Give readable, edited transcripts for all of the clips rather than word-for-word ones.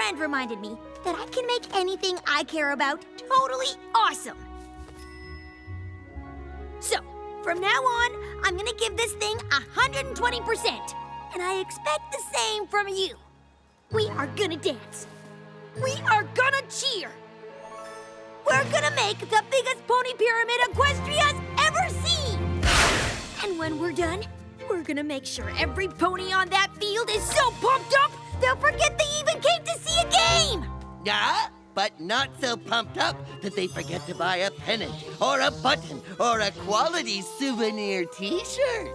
friend reminded me that I can make anything I care about totally awesome. So, from now on, I'm gonna give this thing 120%. And I expect the same from you. We are gonna dance. We are gonna cheer. We're gonna make the biggest pony pyramid Equestria's ever seen. And when we're done, we're gonna make sure every pony on that field is so pumped up, they'll forget they even came to see a game. Yeah, but not so pumped up that they forget to buy a pennant or a button or a quality souvenir t-shirt.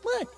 What?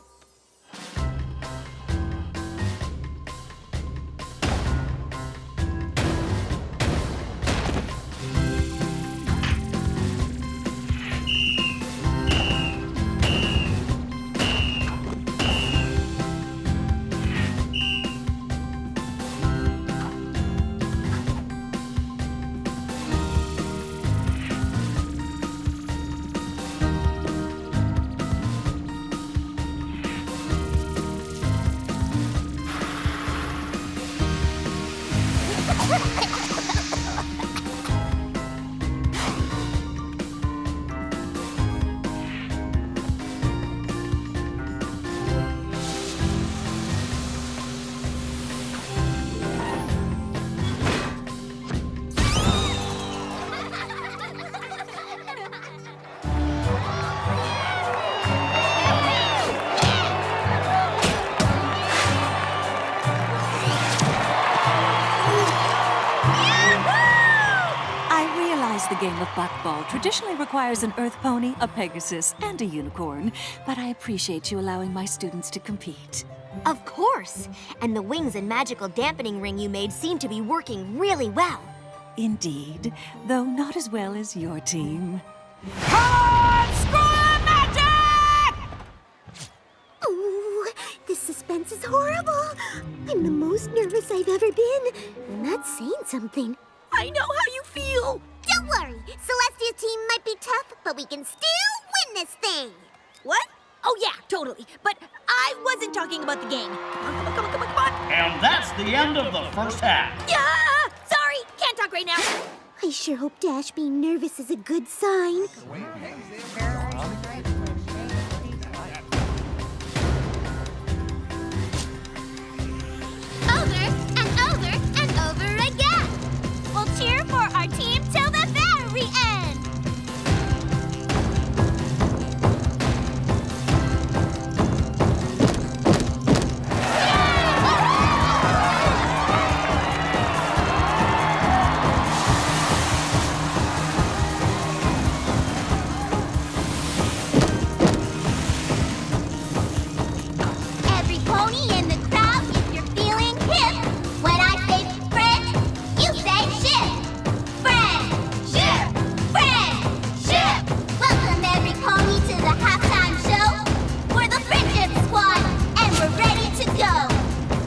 The game of buckball traditionally requires an earth pony, a pegasus, and a unicorn, but I appreciate you allowing my students to compete. Of course. And the wings and magical dampening ring you made seem to be working really well. Indeed, though not as well as your team. Ooh, this suspense is horrible. I'm the most nervous I've ever been. And that's saying something. I know how you feel. Don't worry. Celestia's team might be tough, but we can still win this thing. What? Oh, yeah, totally. But I wasn't talking about the game. Come on. And that's the end of the first half. Yeah! Sorry, can't talk right now. I sure hope Dash being nervous is a good sign. Over and over and over again. We'll cheer for our team till the very end. Every pony in the crowd, if you're feeling hip, when I say friend, you say ship. Friendship! Friendship! Welcome every pony to the halftime show. We're the Friendship Squad, and we're ready to go.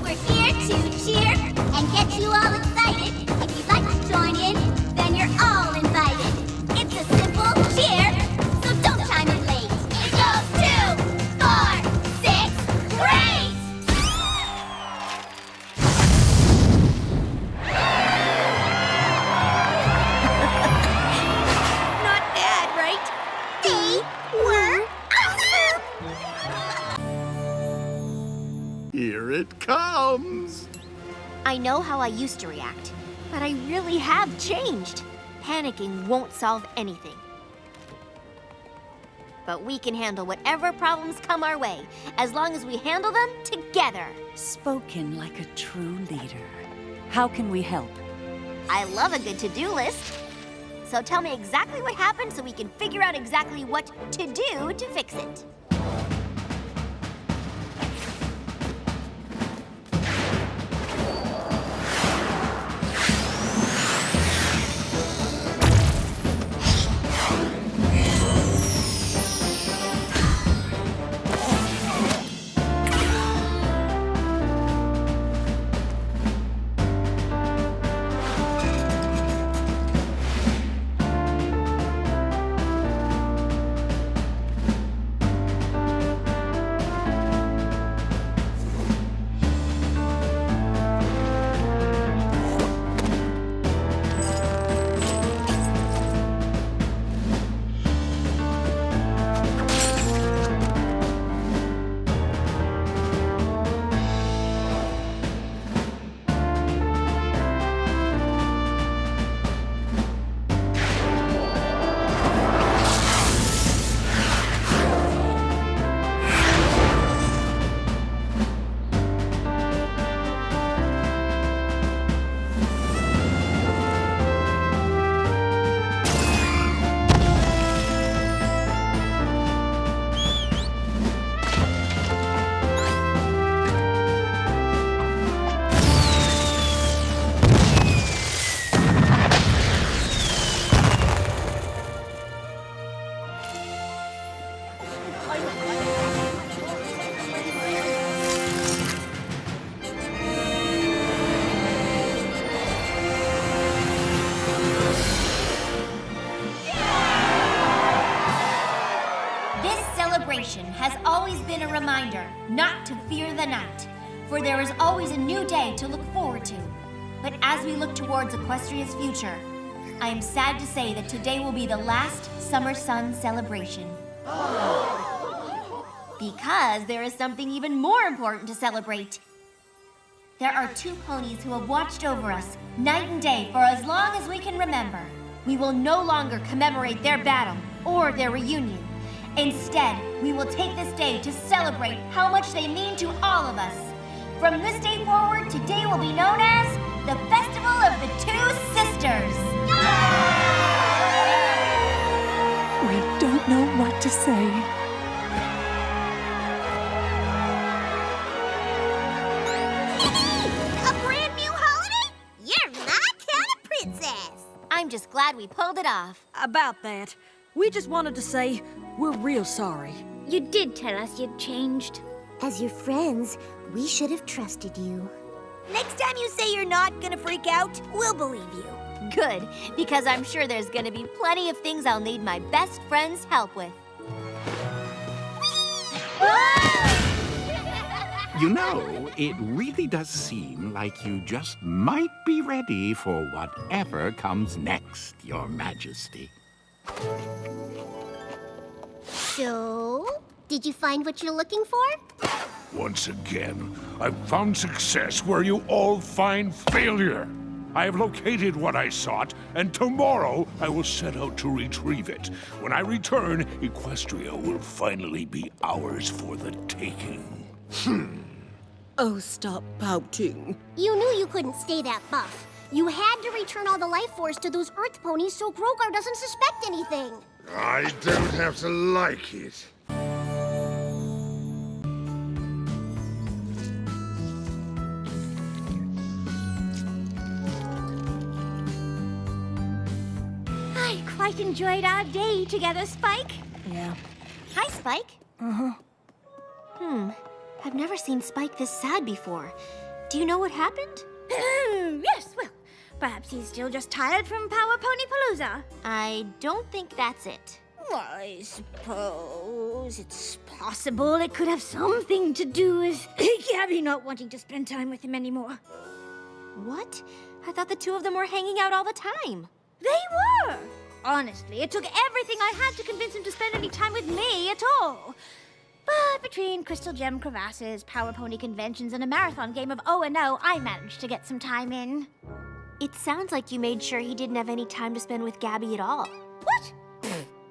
We're here to cheer and get you all excited. If you'd like to join in, then you're all invited. It's a simple cheer, so don't chime in late. It goes 2, 4, 6, great! Not bad, right? They were awesome! Here it comes! I know how I used to react, but I really have changed. Panicking won't solve anything. But we can handle whatever problems come our way, as long as we handle them together. Spoken like a true leader. How can we help? I love a good to-do list. So tell me exactly what happened so we can figure out exactly what to do to fix it. reminder not to fear the night, for there is always a new day to look forward to. But as we look towards Equestria's future, I am sad to say that today will be the last Summer Sun celebration. Because there is something even more important to celebrate. There are 2 ponies who have watched over us night and day for as long as we can remember. We will no longer commemorate their battle or their reunion. Instead, we will take this day to celebrate how much they mean to all of us. From this day forward, today will be known as the Festival of the 2 Sisters. We don't know what to say. A brand new holiday? You're my kind of princess. I'm just glad we pulled it off. About that, we just wanted to say we're real sorry. You did tell us you'd changed. As your friends, we should have trusted you. Next time you say you're not gonna freak out, we'll believe you. Good, because I'm sure there's gonna be plenty of things I'll need my best friend's help with. You know, it really does seem like you just might be ready for whatever comes next, Your Majesty. So, did you find what you're looking for? Once again, I've found success where you all find failure. I have located what I sought, and tomorrow I will set out to retrieve it. When I return, Equestria will finally be ours for the taking. Oh, stop pouting. You knew you couldn't stay that buff. You had to return all the life force to those Earth ponies so Greaaat doesn't suspect anything. I don't have to like it. I quite enjoyed our day together, Spike. Yeah. Hi, Spike. Uh-huh. I've never seen Spike this sad before. Do you know what happened? Yes, well, perhaps he's still just tired from Power Pony Palooza. I don't think that's it. I suppose it's possible it could have something to do with Gabby not wanting to spend time with him anymore. What? I thought the 2 of them were hanging out all the time. They were! Honestly, it took everything I had to convince him to spend any time with me at all. But between Crystal Gem crevasses, Power Pony conventions, and a marathon game of O&O, I managed to get some time in. It sounds like you made sure he didn't have any time to spend with Gabby at all. What?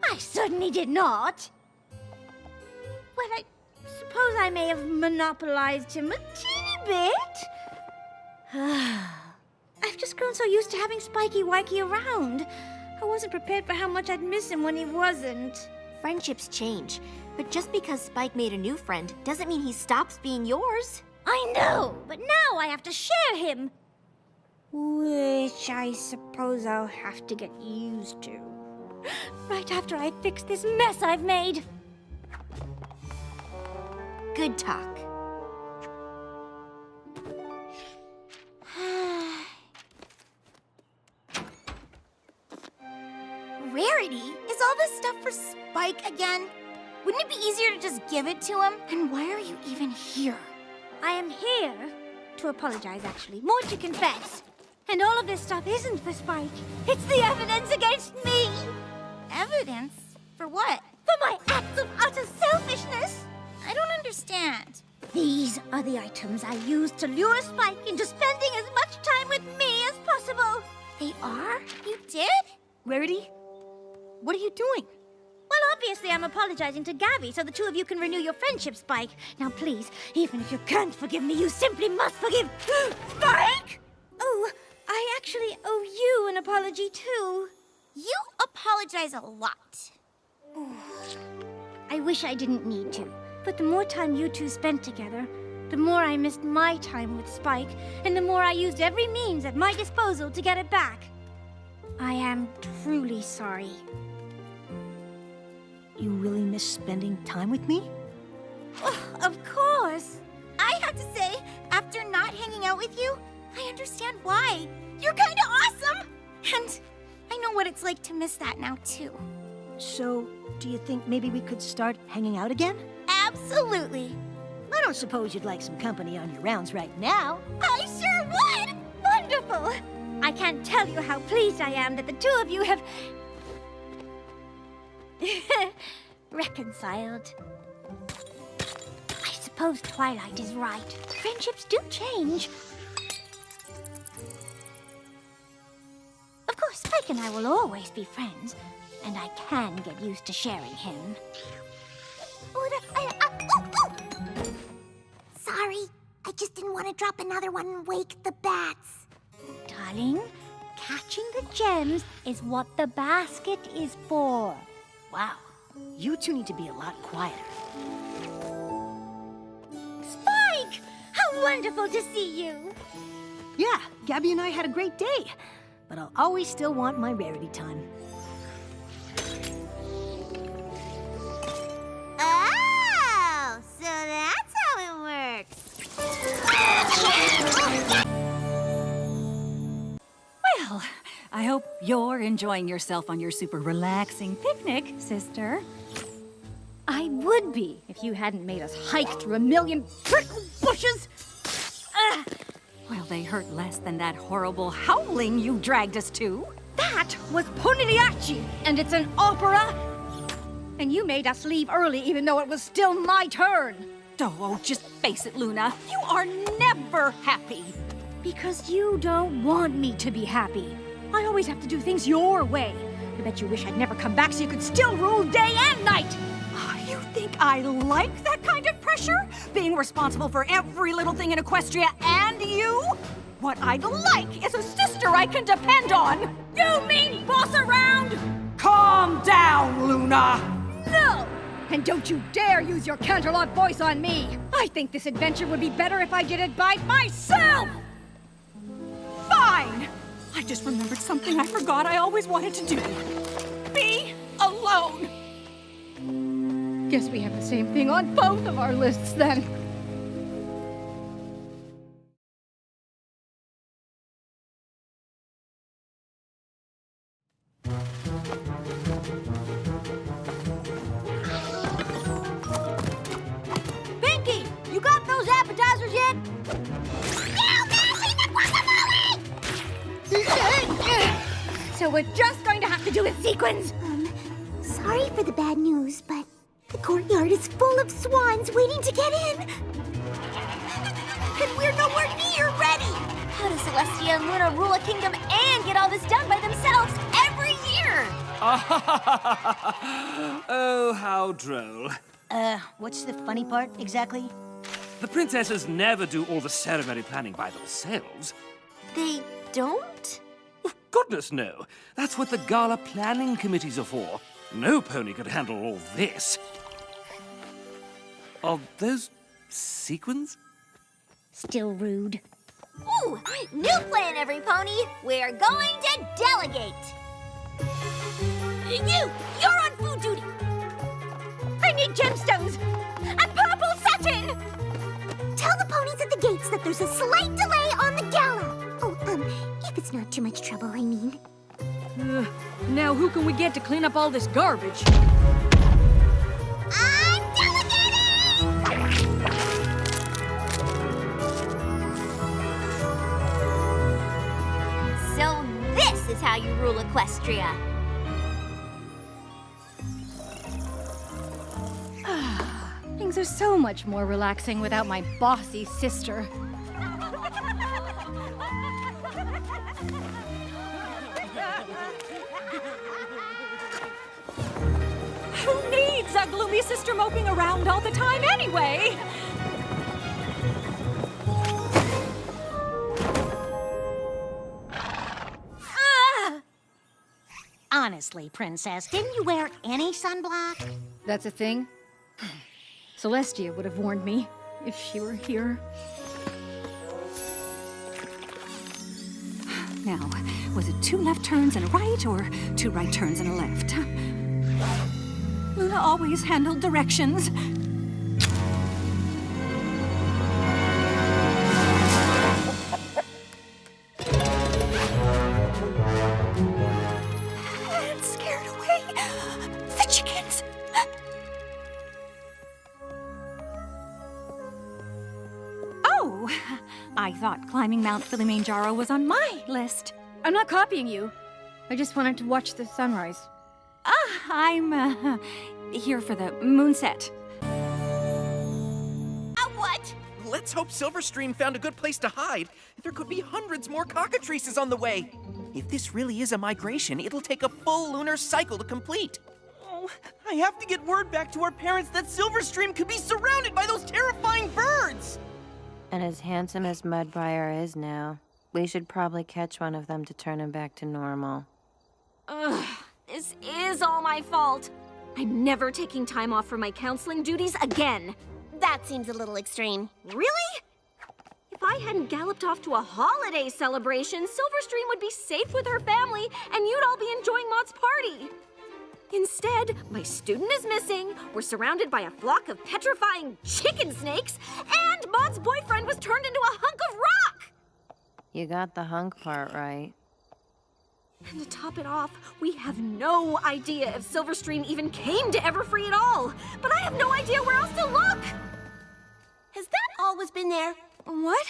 I certainly did not. Well, I suppose I may have monopolized him a teeny bit. I've just grown so used to having Spiky Wikey around. I wasn't prepared for how much I'd miss him when he wasn't. Friendships change, but just because Spike made a new friend doesn't mean he stops being yours. I know, but now I have to share him. Which I suppose I'll have to get used to. Right after I fix this mess I've made. Good talk. Rarity? Is all this stuff for Spike again? Wouldn't it be easier to just give it to him? And why are you even here? I am here to apologize, actually. More to confess. And all of this stuff isn't for Spike. It's the evidence against me. Evidence? For what? For my acts of utter selfishness. I don't understand. These are the items I used to lure Spike into spending as much time with me as possible. They are? You did? Rarity, what are you doing? Well, obviously I'm apologizing to Gabby so the 2 of you can renew your friendship, Spike. Now please, even if you can't forgive me, you simply must forgive Spike! Oh, I actually owe you an apology too. You apologize a lot. I wish I didn't need to, but the more time you 2 spent together, the more I missed my time with Spike, and the more I used every means at my disposal to get it back. I am truly sorry. You really miss spending time with me? Oh, of course. I have to say, after not hanging out with you, I understand why. You're kinda awesome! And I know what it's like to miss that now, too. So, do you think maybe we could start hanging out again? Absolutely. I don't suppose you'd like some company on your rounds right now. I sure would! Wonderful! I can't tell you how pleased I am that the two of you have... reconciled. I suppose Twilight is right. Friendships do change. Of course, Spike and I will always be friends, and I can get used to sharing him. Sorry, I just didn't want to drop another one and wake the bats. Darling, catching the gems is what the basket is for. Wow, you two need to be a lot quieter. Spike! How wonderful to see you! Yeah, Gabby and I had a great day, but I'll always still want my Rarity time. Oh, so that's how it works. Well, I hope you're enjoying yourself on your super relaxing picnic, sister. I would be if you hadn't made us hike through a million prickle bushes. Well, they hurt less than that horrible howling you dragged us to. That was Ponies, and it's an opera. And you made us leave early even though it was still my turn. Oh, just face it, Luna. You are never happy. Because you don't want me to be happy. I always have to do things your way. I bet you wish I'd never come back so you could still rule day and night. You think I like that kind of pressure? Being responsible for every little thing in Equestria and you? What I'd like is a sister I can depend on. You mean boss around? Calm down, Luna. No! And don't you dare use your Canterlot voice on me! I think this adventure would be better if I did it by myself! Fine! I just remembered something I forgot I always wanted to do. Be alone! Guess we have the same thing on both of our lists, then. Pinkie, you got those appetizers yet? So we're just going to have to do it sequins. Sorry for the bad news, but the courtyard is full of swans waiting to get in. And we're nowhere near ready! How does Celestia and Luna rule a kingdom and get all this done by themselves every year? Oh, how droll. What's the funny part, exactly? The princesses never do all the ceremony planning by themselves. They don't? Oh, goodness, no. That's what the gala planning committees are for. No pony could handle all this. Are those sequins? Still rude. Ooh, new plan, every pony. We're going to delegate. You're on food duty. I need gemstones! And purple satin! Tell the ponies at the gates that there's a slight delay on the gala. Oh, if it's not too much trouble, I mean. Now who can we get to clean up all this garbage? I'm delegating! So this is how you rule Equestria. Things are so much more relaxing without my bossy sister. Who needs a gloomy sister moping around all the time anyway? Honestly, Princess, didn't you wear any sunblock? That's a thing? Celestia would have warned me if she were here. Now, was it 2 left turns and a right, or 2 right turns and a left? Luna always handled directions. And scared away the chickens. I thought climbing Mount Kilimanjaro was on my list. I'm not copying you. I just wanted to watch the sunrise. I'm here for the moonset. What? Let's hope Silverstream found a good place to hide. There could be hundreds more cockatrices on the way. If this really is a migration, it'll take a full lunar cycle to complete. Oh, I have to get word back to our parents that Silverstream could be surrounded by those terrifying birds! And as handsome as Mudbriar is now, we should probably catch one of them to turn him back to normal. Ugh, this is all my fault. I'm never taking time off for my counseling duties again. That seems a little extreme. Really? If I hadn't galloped off to a holiday celebration, Silverstream would be safe with her family, and you'd all be enjoying Maud's party. Instead, my student is missing, we're surrounded by a flock of petrifying chicken snakes, and Maud's boyfriend was turned into a hunk of rock! You got the hunk part right. And to top it off, we have no idea if Silverstream even came to Everfree at all. But I have no idea where else to look! Has that always been there? What?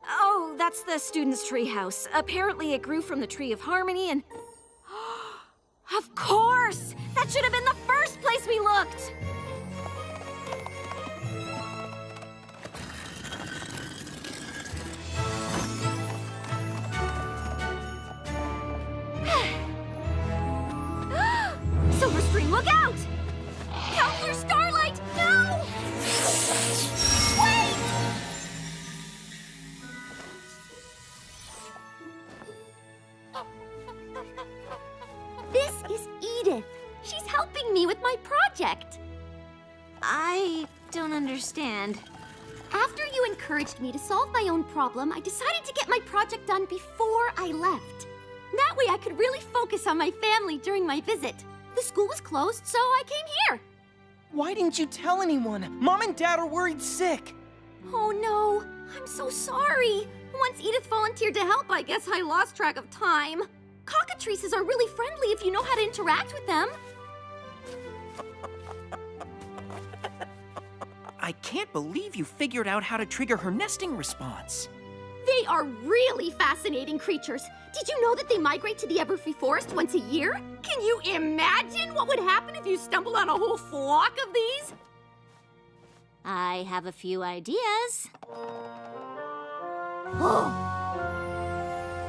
Oh, that's the student's treehouse. Apparently it grew from the Tree of Harmony and... Of course! That should have been the first place we looked! Silverstream, look out! Counselor Starlight, no! Wait! This is Edith. She's helping me with my project. I don't understand. After you encouraged me to solve my own problem, I decided to get my project done before I left. That way I could really focus on my family during my visit. The school was closed, so I came here. Why didn't you tell anyone? Mom and Dad are worried sick. Oh no, I'm so sorry. Once Edith volunteered to help, I guess I lost track of time. Cockatrices are really friendly if you know how to interact with them. I can't believe you figured out how to trigger her nesting response. They are really fascinating creatures. Did you know that they migrate to the Everfree Forest once a year? Can you imagine what would happen if you stumbled on a whole flock of these? I have a few ideas. Oh!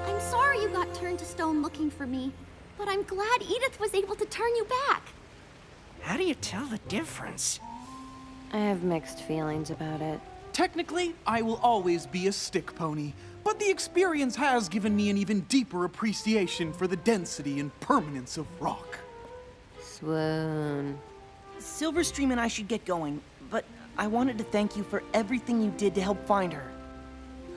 I'm sorry you got turned to stone looking for me, but I'm glad Edith was able to turn you back. How do you tell the difference? I have mixed feelings about it. Technically, I will always be a stick pony, but the experience has given me an even deeper appreciation for the density and permanence of rock. Swoon. Silverstream and I should get going, but I wanted to thank you for everything you did to help find her.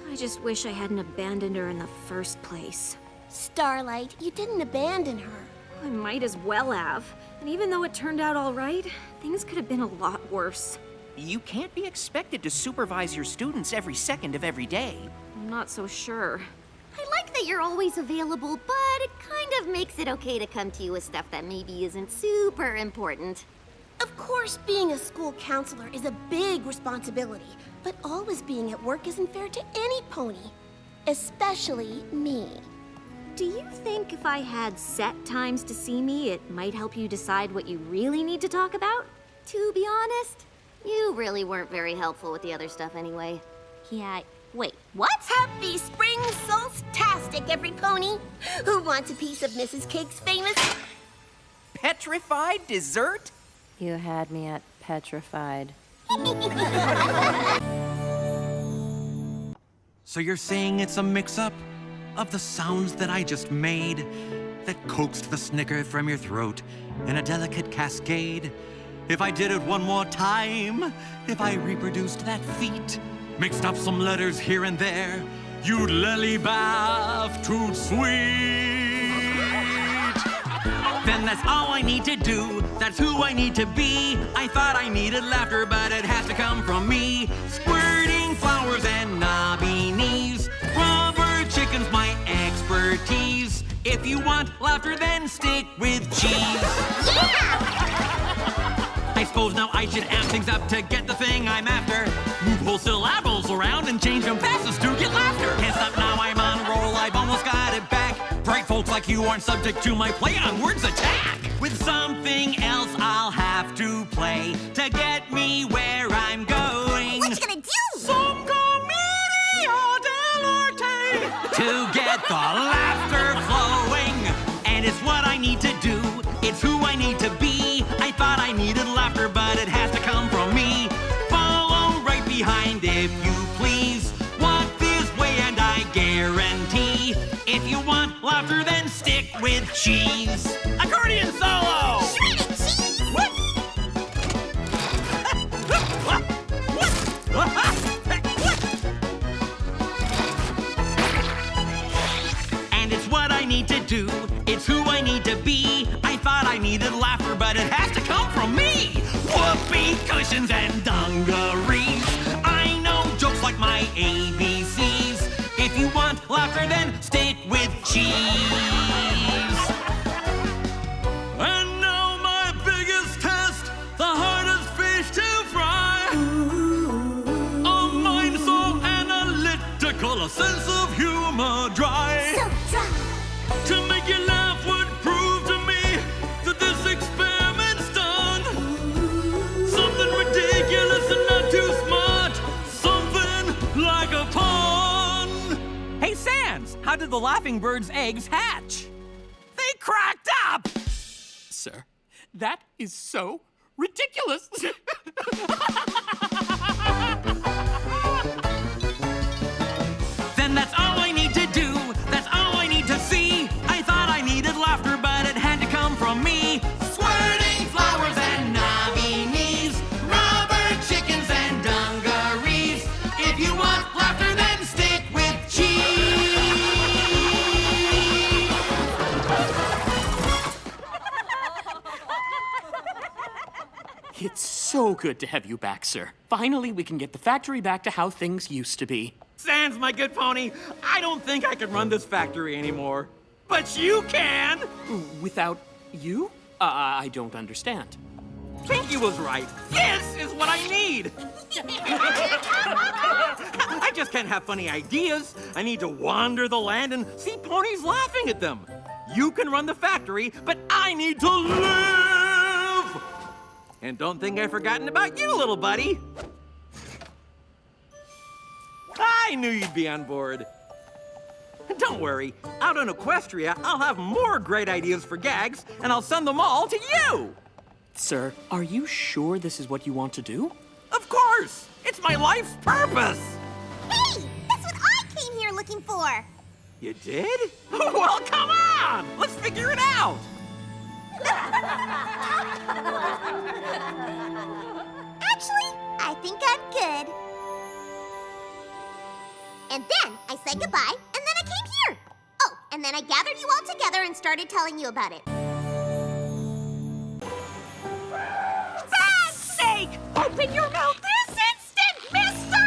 I just wish I hadn't abandoned her in the first place. Starlight, you didn't abandon her. I might as well have. And even though it turned out all right, things could have been a lot worse. You can't be expected to supervise your students every second of every day. I'm not so sure. I like that you're always available, but it kind of makes it okay to come to you with stuff that maybe isn't super important. Of course, being a school counselor is a big responsibility, but always being at work isn't fair to any pony, especially me. Do you think if I had set times to see me, it might help you decide what you really need to talk about? To be honest, you really weren't very helpful with the other stuff anyway. Yeah, wait, what? Happy Spring Solstastic, every pony! Who wants a piece of Mrs. Cake's famous... Petrified dessert? You had me at petrified. So you're saying it's a mix-up of the sounds that I just made that coaxed the snicker from your throat in a delicate cascade? If I did it one more time, if I reproduced that feat, mixed up some letters here and there, you'd lily-bath too sweet. Then that's all I need to do, that's who I need to be. I thought I needed laughter, but it has to come from me. Squirting flowers and knobby knees, rubber chicken's my expertise. If you want laughter, then stick with cheese. I suppose now I should amp things up to get the thing I'm after. Move whole syllables around and change them fastest to get like you aren't subject to my play on words attack. With something else I'll have to play to get me where I'm going. What you gonna do? Some commedia dell'arte. To get the laughter flowing. And it's what I need to do. It's who I need to be. I thought I needed laughter, but it has to come from me. Follow right behind, if you please. Walk this way and I guarantee. If you want laughter, then stick with cheese. Accordion solo! Shredded cheese! What? And it's what I need to do. It's who I need to be. I thought I needed laughter, but it has to come from me. Whoopee cushions and dungarees. I know jokes like my ABCs. If you want laughter, then stick with cheese. And now my biggest test, the hardest fish to fry. A mind so analytical, a sense of humor dry. So dry. To make you laugh would prove to me that this experiment's done. Something ridiculous and not too smart. Something like a pun. Hey, Sans, how did the laughing bird's eggs hatch? They cracked up! Sir, that is so ridiculous. Then that's all I need to do. That's all I need to see. I thought I needed laughter, but it had to come from me. Squirting flowers and nominees. Rubber chickens and dungarees. If you want laughter, then stick with cheese. It's so good to have you back, sir. Finally, we can get the factory back to how things used to be. Sans, my good pony, I don't think I can run this factory anymore. But you can! Without you? I don't understand. Pinkie was right. This is what I need! I just can't have funny ideas. I need to wander the land and see ponies laughing at them. You can run the factory, but I need to live! And don't think I've forgotten about you, little buddy. I knew you'd be on board. Don't worry, out in Equestria, I'll have more great ideas for gags, and I'll send them all to you! Sir, are you sure this is what you want to do? Of course! It's my life's purpose! Hey! That's what I came here looking for! You did? Well, come on! Let's figure it out! Actually, I think I'm good. And then I said goodbye, and then I came here. Oh, and then I gathered you all together and started telling you about it. Bad snake! Open your mouth this instant, mister!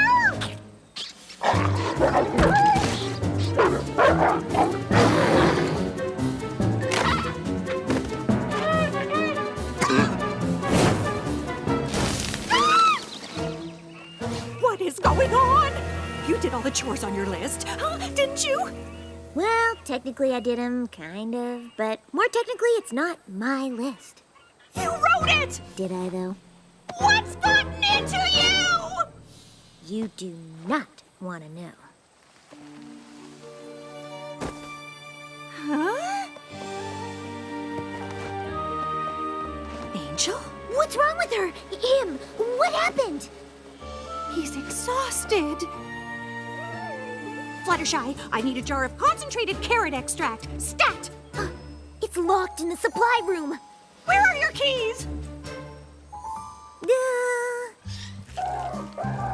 What is going on? You did all the chores on your list, huh? Didn't you? Well, technically I did them, kind of. But more technically, it's not my list. You wrote it! Did I, though? What's gotten into you? You do not want to know. Huh? Angel? What's wrong with her? Him? What happened? He's exhausted. Fluttershy, I need a jar of concentrated carrot extract. Stat! It's locked in the supply room. Where are your keys?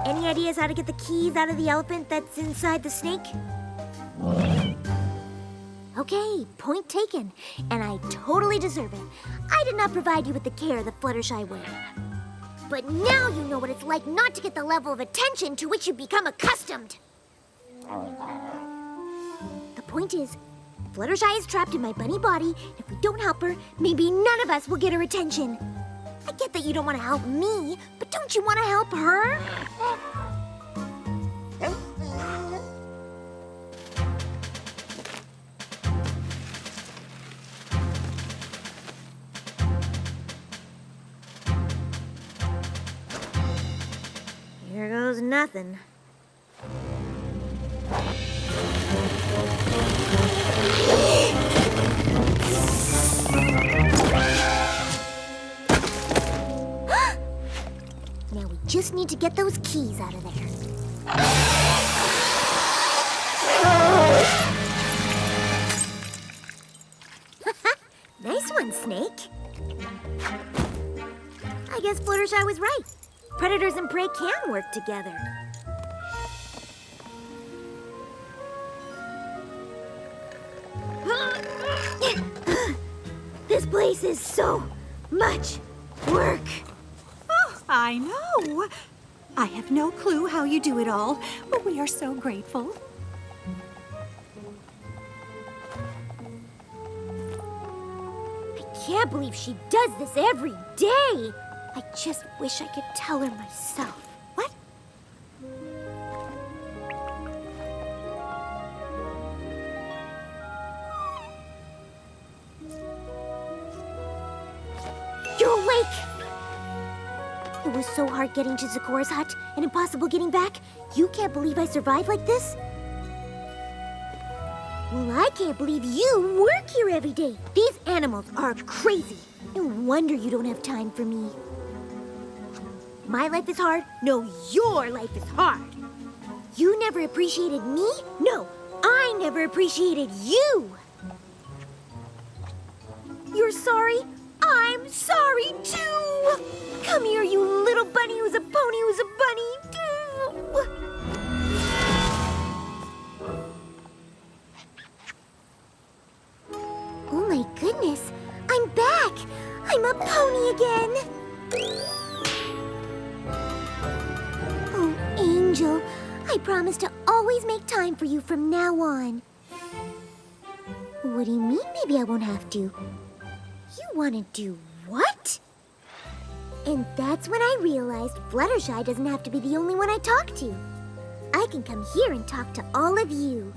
Any ideas how to get the keys out of the elephant that's inside the snake? Okay, point taken. And I totally deserve it. I did not provide you with the care that Fluttershy would. But now you know what it's like not to get the level of attention to which you become accustomed. The point is, Fluttershy is trapped in my bunny body, and if we don't help her, maybe none of us will get her attention. I get that you don't want to help me, but don't you want to help her? nothing. Now we just need to get those keys out of there. Nice one, Snake. I guess Fluttershy was right. Predators and prey can work together. This place is so much work. Oh, I know. I have no clue how you do it all, but we are so grateful. I can't believe she does this every day. I just wish I could tell her myself. What? You're awake! It was so hard getting to Zecora's hut and impossible getting back. You can't believe I survived like this? Well, I can't believe you work here every day. These animals are crazy. No wonder you don't have time for me. My life is hard? No, your life is hard. You never appreciated me? No, I never appreciated you. You're sorry? I'm sorry too. Come here, you little bunny who's a pony who's a bunny. Oh my goodness, I'm back. I'm a pony again. Oh, Angel, I promise to always make time for you from now on. What do you mean maybe I won't have to? You want to do what? And that's when I realized Fluttershy doesn't have to be the only one I talk to. I can come here and talk to all of you.